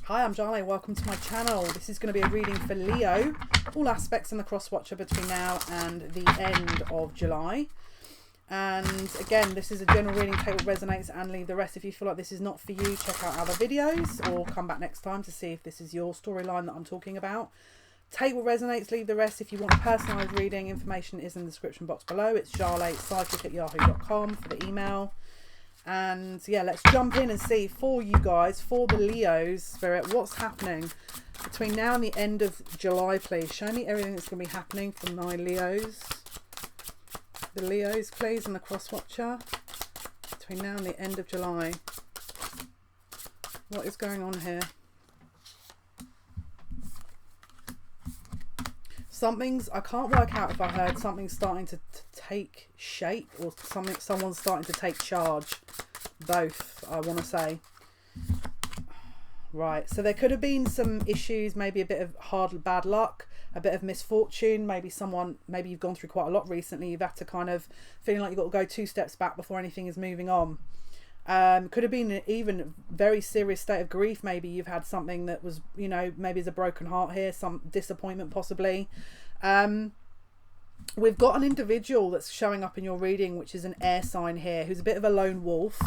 Hi, I'm Jale. Welcome to my channel. This is going to be a reading for Leo, all aspects in the cross watcher between now and the end of July. And again, this is a general reading. Take what resonates and leave the rest. If you feel like this is not for you, check out other videos or come back next time to see if this is your storyline that I'm talking about. Take what resonates, leave the rest. If you want a personalised reading, information is in the description box below. It's jarlepsychic@yahoo.com for the email. And yeah, let's jump in and see for you guys, for the Leos, Spirit, what's happening between now and the end of July, please. Show me everything that's going to be happening for my Leos. The Leos, please, and the cross watcher between now and the end of July. What is going on here? I can't work out if I heard something starting to take shape or someone's starting to take charge. Both, I want to say. Right, so there could have been some issues, maybe a bit of bad luck, a bit of misfortune, maybe you've gone through quite a lot recently, you've had to kind of feeling like you've got to go 2 steps back before anything is moving on. Could have been even a very serious state of grief. Maybe you've had something that was, you know, maybe there's a broken heart here, some disappointment possibly. We've got an individual that's showing up in your reading, which is an air sign here, who's a bit of a lone wolf,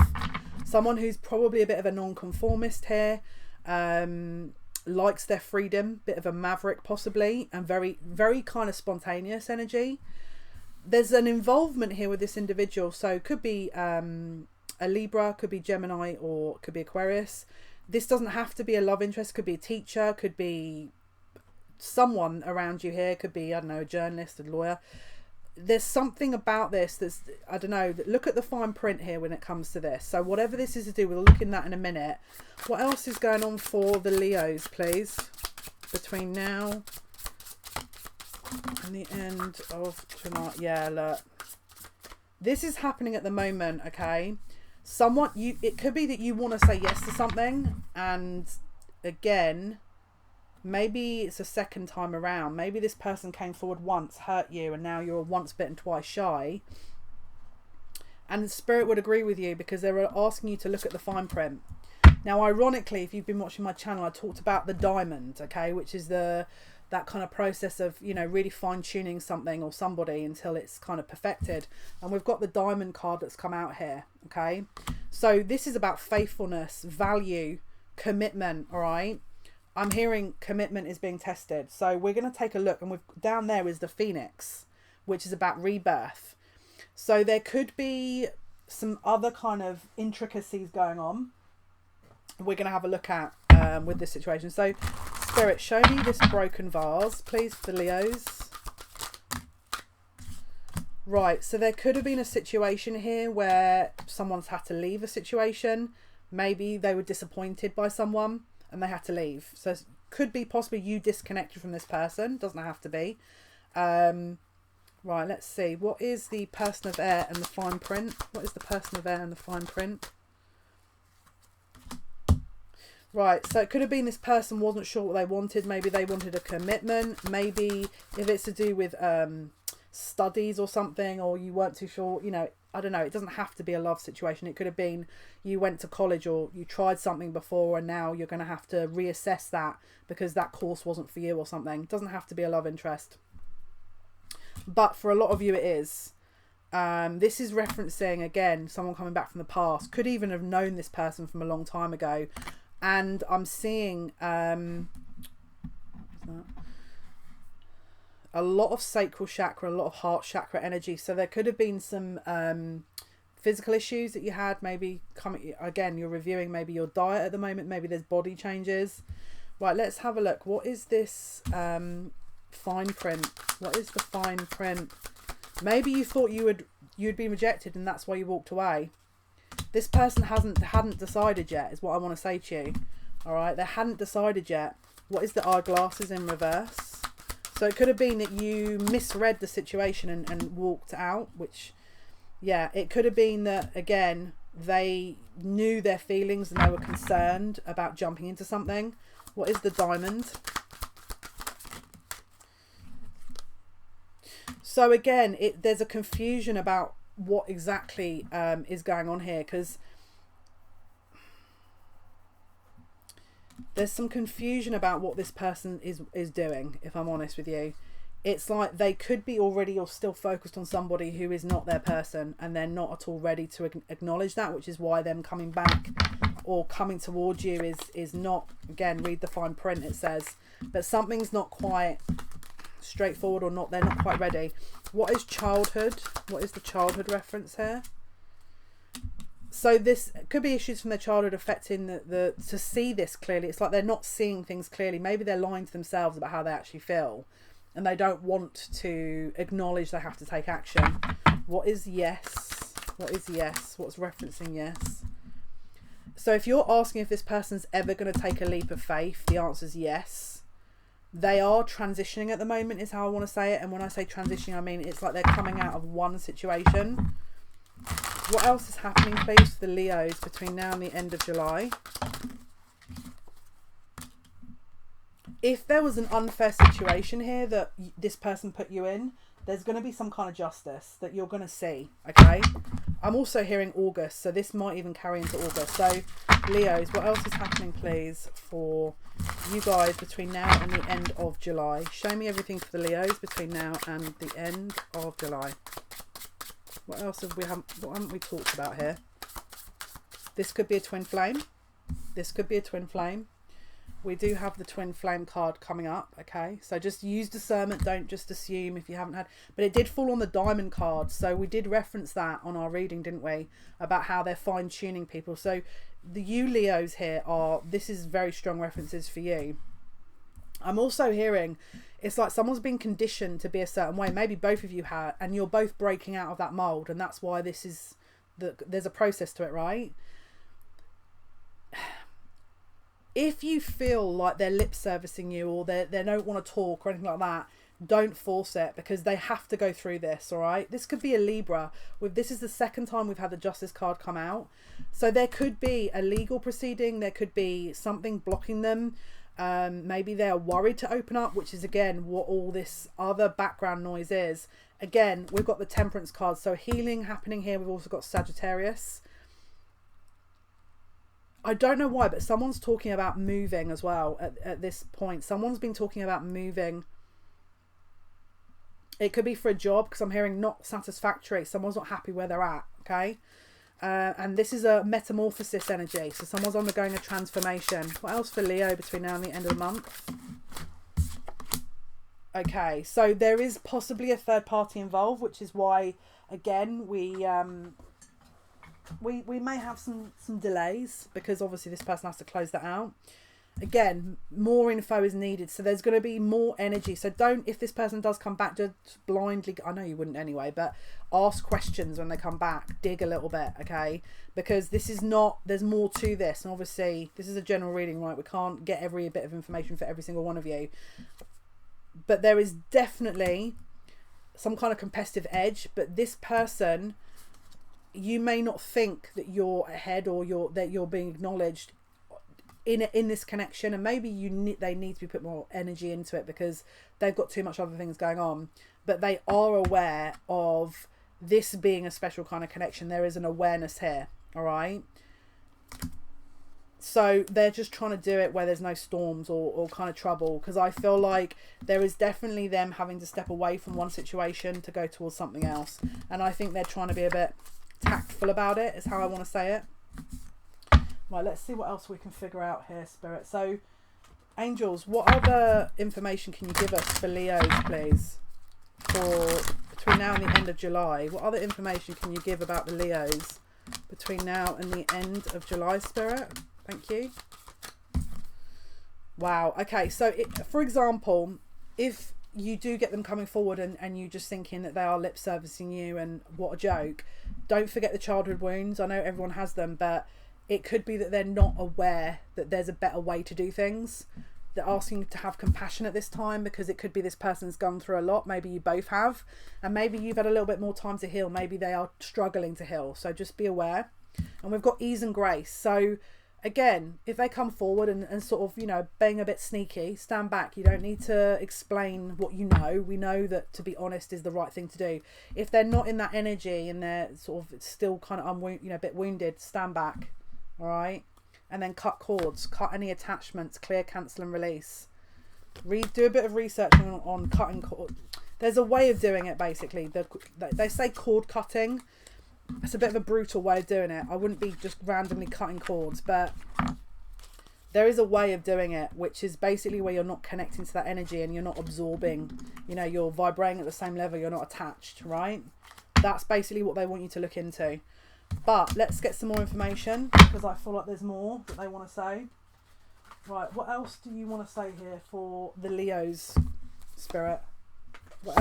someone who's probably a bit of a non-conformist here, likes their freedom, bit of a maverick possibly, and very, very kind of spontaneous energy. There's an involvement here with this individual, so it could be a Libra, could be Gemini, or could be Aquarius. This doesn't have to be a love interest, could be a teacher, could be someone around you here, could be, I don't know, a journalist, a lawyer. There's something about this that's, I don't know, look at the fine print here when it comes to this. So whatever this is to do, we'll look in that in a minute. What else is going on for the Leos, please, between now and the end of July? Yeah, look. This is happening at the moment, okay? It could be that you want to say yes to something, and again, maybe it's a second time around. Maybe this person came forward once, hurt you, and now you're once bitten, twice shy. And the Spirit would agree with you because they're asking you to look at the fine print. Now, ironically, if you've been watching my channel, I talked about the diamond, okay, which is that kind of process of, you know, really fine-tuning something or somebody until it's kind of perfected. And we've got the diamond card that's come out here, okay? So this is about faithfulness, value, commitment, all right? I'm hearing commitment is being tested. So we're going to take a look, and down there is the Phoenix, which is about rebirth. So there could be some other kind of intricacies going on we're going to have a look at with this situation. So Spirit, show me this broken vase, please, for Leos. Right, so there could have been a situation here where someone's had to leave a situation. Maybe they were disappointed by someone and they had to leave. So it could be possibly you disconnected from this person. Doesn't have to be. Right, let's see. What is the person of air and the fine print? What is the person of air and the fine print? Right, so it could have been this person wasn't sure what they wanted. Maybe they wanted a commitment. Maybe if it's to do with studies or something, or you weren't too sure, you know, I don't know. It doesn't have to be a love situation. It could have been you went to college or you tried something before and now you're going to have to reassess that because that course wasn't for you or something. It doesn't have to be a love interest. But for a lot of you it is. This is referencing, again, someone coming back from the past. Could even have known this person from a long time ago. And I'm seeing a lot of sacral chakra, a lot of heart chakra energy. So there could have been some physical issues that you had. Maybe coming again, you're reviewing maybe your diet at the moment. Maybe there's body changes. Right, let's have a look. What is this fine print? What is the fine print? Maybe you thought you'd been rejected and that's why you walked away. This person hadn't decided yet, is what I want to say to you. All right, they hadn't decided yet. What is the eyeglasses in reverse? So it could have been that you misread the situation and walked out, which, yeah, it could have been that, again, they knew their feelings and they were concerned about jumping into something. What is the diamond? So again, there's a confusion about what exactly is going on here, because There's some confusion about what this person is doing, if I'm honest with you. It's like they could be already or still focused on somebody who is not their person, and they're not at all ready to acknowledge that, which is why them coming back or coming towards you is not, again, read the fine print, it says, but something's not quite straightforward, or not, they're not quite ready. What is childhood? What is the childhood reference here? So this could be issues from their childhood affecting the to see this clearly. It's like they're not seeing things clearly. Maybe they're lying to themselves about how they actually feel, and they don't want to acknowledge they have to take action. What is yes? What is yes? What's referencing yes? So if you're asking if this person's ever going to take a leap of faith, the answer is yes. They are transitioning at the moment, is how I want to say it. And when I say transitioning, I mean it's like they're coming out of one situation. What else is happening, please, for the Leos between now and the end of July? If there was an unfair situation here that this person put you in, there's going to be some kind of justice that you're going to see, okay? I'm also hearing August, so this might even carry into August. So, Leos, what else is happening, please, for you guys between now and the end of July? Show me everything for the Leos between now and the end of July. What else what haven't we talked about here? This could be a twin flame. This could be a twin flame. We do have the twin flame card coming up, okay? So just use discernment. Don't just assume if you haven't had... But it did fall on the diamond card. So we did reference that on our reading, didn't we? About how they're fine-tuning people. So the you Leos here are... This is very strong references for you. I'm also hearing... It's like someone's been conditioned to be a certain way. Maybe both of you have, and you're both breaking out of that mold, and that's why this is there's a process to it, right? If you feel like they're lip servicing you, or they don't want to talk or anything like that, don't force it, because they have to go through this, all right? This could be a Libra. This is the second time we've had the Justice card come out. So there could be a legal proceeding. There could be something blocking them. Maybe they are worried to open up, which is, again, what all this other background noise is. Again, we've got the Temperance card. So healing happening here. We've also got Sagittarius. I don't know why, but someone's talking about moving as well at this point. Someone's been talking about moving. It could be for a job, because I'm hearing not satisfactory. Someone's not happy where they're at, okay? And this is a metamorphosis energy. So someone's undergoing a transformation. What else for Leo between now and the end of the month? Okay, so there is possibly a third party involved, which is why, again, we may have some delays, because obviously this person has to close that out. Again, more info is needed, so there's going to be more energy. So don't, if this person does come back, just blindly, I know you wouldn't anyway, but ask questions when they come back. Dig a little bit, okay? Because this is not, there's more to this. And obviously, this is a general reading, right? We can't get every bit of information for every single one of you. But there is definitely some kind of competitive edge. But this person, you may not think that you're ahead, or that you're being acknowledged in this connection, and maybe they need to be put more energy into it, because they've got too much other things going on. But they are aware of this being a special kind of connection. There is an awareness here, all right? So they're just trying to do it where there's no storms or kind of trouble, because I feel like there is definitely them having to step away from one situation to go towards something else, and I think they're trying to be a bit tactful about it, is how I want to say it. Right, let's see what else we can figure out here, Spirit. So, angels, what other information can you give us for Leos, please? For between now and the end of July. What other information can you give about the Leos between now and the end of July, Spirit? Thank you. Wow. Okay, so for example, if you do get them coming forward and you just thinking that they are lip servicing you and what a joke, don't forget the childhood wounds. I know everyone has them, but it could be that they're not aware that there's a better way to do things. They're asking to have compassion at this time, because it could be this person's gone through a lot. Maybe you both have, and maybe you've had a little bit more time to heal. Maybe they are struggling to heal. So just be aware. And we've got ease and grace. So again, if they come forward and sort of, you know, being a bit sneaky, stand back. You don't need to explain what you know. We know that to be honest is the right thing to do. If they're not in that energy and they're sort of still kind of a bit wounded, stand back. All right, and then cut cords, cut any attachments, clear, cancel and release. Do a bit of research on cutting cord. There's a way of doing it basically. They say cord cutting. It's a bit of a brutal way of doing it. I wouldn't be just randomly cutting cords, but there is a way of doing it, which is basically where you're not connecting to that energy and you're not absorbing, you know, you're vibrating at the same level, you're not attached, right? That's basically what they want you to look into. But let's get some more information, because I feel like there's more that they want to say. Right, what else do you want to say here for the Leo's, Spirit? What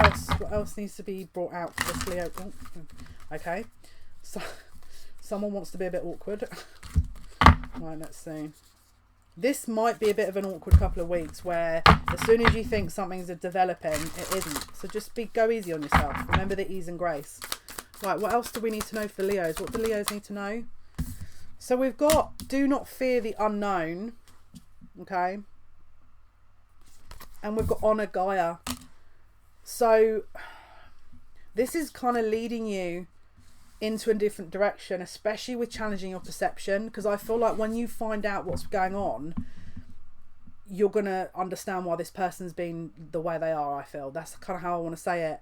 else needs to be brought out for this Leo? Oh, okay, so someone wants to be a bit awkward. Right, let's see. This might be a bit of an awkward couple of weeks, where as soon as you think something's developing, it isn't. So just go easy on yourself. Remember the ease and grace. Right, what else do we need to know for Leos? What do Leos need to know? So we've got do not fear the unknown. Okay. And we've got honor Gaia. So this is kind of leading you into a different direction, especially with challenging your perception, because I feel like when you find out what's going on, you're gonna understand why this person's been the way they are. I feel that's kind of how I want to say it.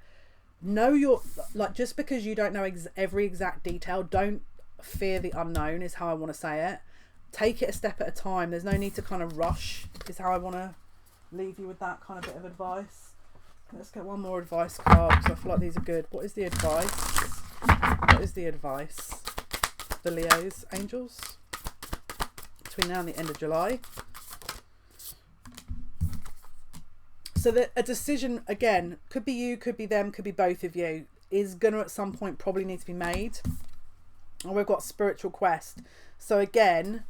Know your, like, just because you don't know every exact detail, don't fear the unknown is how I want to say it. Take it a step at a time. There's no need to kind of rush, is how I want to leave you with that kind of bit of advice. Let's get one more advice card, because I feel like these are good. What is the advice? What is the advice? The Leos, angels, between now and the end of July. So that a decision, again, could be you, could be them, could be both of you, is going to at some point probably need to be made. And we've got spiritual quest. So again,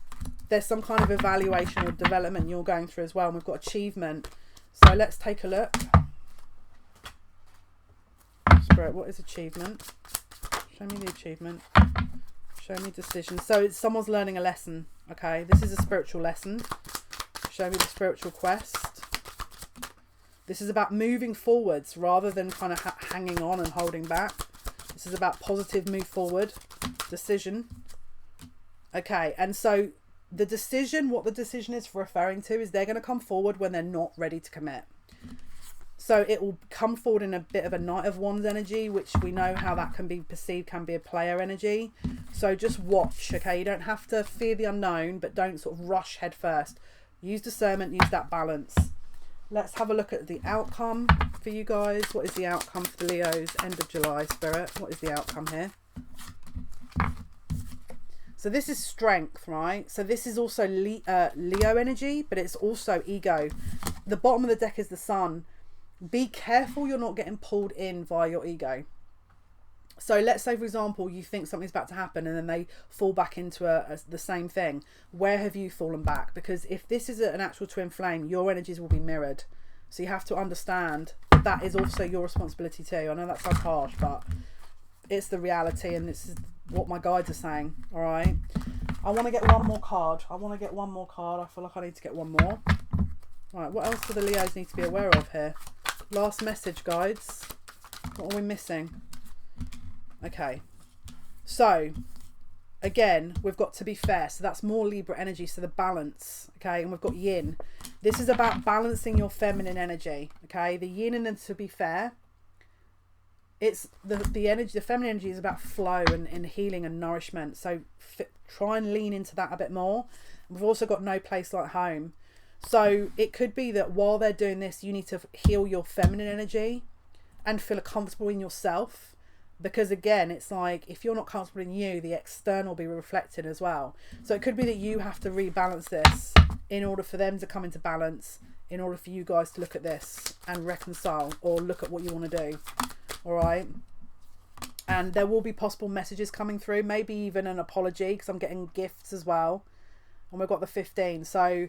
there's some kind of evaluation or development you're going through as well. And we've got achievement. So let's take a look. Spirit, what is achievement? Show me the achievement. Show me decision. So it's someone's learning a lesson. Okay, this is a spiritual lesson. Show me the spiritual quest. This is about moving forwards rather than kind of hanging on and holding back. This is about positive move forward. Decision. Okay, and so the decision, what the decision is referring to is they're going to come forward when they're not ready to commit. So it will come forward in a bit of a Knight of Wands energy, which we know how that can be perceived, can be a player energy. So just watch, okay? You don't have to fear the unknown, but don't sort of rush head first. Use discernment, use that balance. Let's have a look at the outcome for you guys. What is the outcome for the Leos, end of July, Spirit? What is the outcome here? So this is strength, right? So this is also Leo energy, but it's also ego. The bottom of the deck is the Sun. Be careful you're not getting pulled in via your ego. So let's say, for example, you think something's about to happen and then they fall back into the same thing. Where have you fallen back? Because if this is an actual twin flame, your energies will be mirrored. So you have to understand that is also your responsibility too. I know that sounds harsh, but it's the reality, and this is what my guides are saying. All right. I want to get one more card. I feel like I need to get one more. All right. What else do the Leos need to be aware of here? Last message, guides. What are we missing? Okay, so again, we've got to be fair. So that's more Libra energy, so the balance. Okay, and we've got yin. This is about balancing your feminine energy. Okay, the yin and then to be fair, it's the energy, the feminine energy is about flow and healing and nourishment. So try and lean into that a bit more. We've also got no place like home. So it could be that while they're doing this, you need to heal your feminine energy and feel comfortable in yourself. Because again, it's like, if you're not comfortable in you, the external will be reflected as well. So it could be that you have to rebalance this in order for them to come into balance, in order for you guys to look at this and reconcile, or look at what you want to do. All right. And there will be possible messages coming through, maybe even an apology, because I'm getting gifts as well. And we've got the 15. So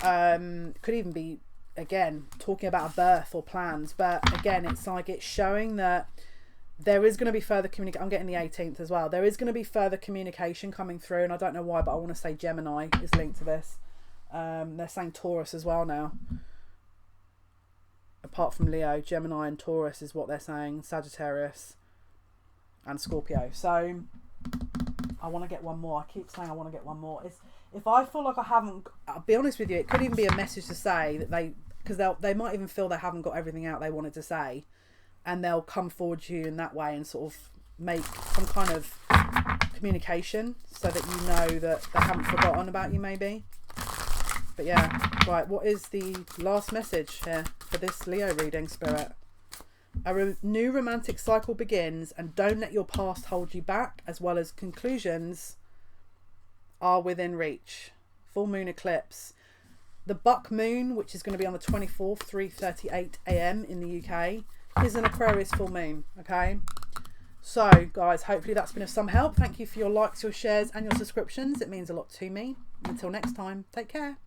could even be, again, talking about a birth or plans. But again, it's like, it's showing that there is going to be further communication. I'm getting the 18th as well. There is going to be further communication coming through, and I don't know why, but I want to say Gemini is linked to this. They're saying Taurus as well now. Apart from Leo, Gemini and Taurus is what they're saying. Sagittarius and Scorpio. So I want to get one more. I keep saying I want to get one more. if I feel like I haven't, I'll be honest with you, it could even be a message to say that because they might even feel they haven't got everything out they wanted to say, and they'll come forward to you in that way and sort of make some kind of communication so that you know that they haven't forgotten about you, maybe. But yeah, right, what is the last message here for this Leo reading, Spirit? A new romantic cycle begins, and don't let your past hold you back, as well as conclusions are within reach. Full moon eclipse. The buck moon, which is going to be on the 24th, 3:38 a.m. in the UK, is an Aquarius full moon, okay? So, guys, hopefully that's been of some help. Thank you for your likes, your shares, and your subscriptions. It means a lot to me. Until next time, take care.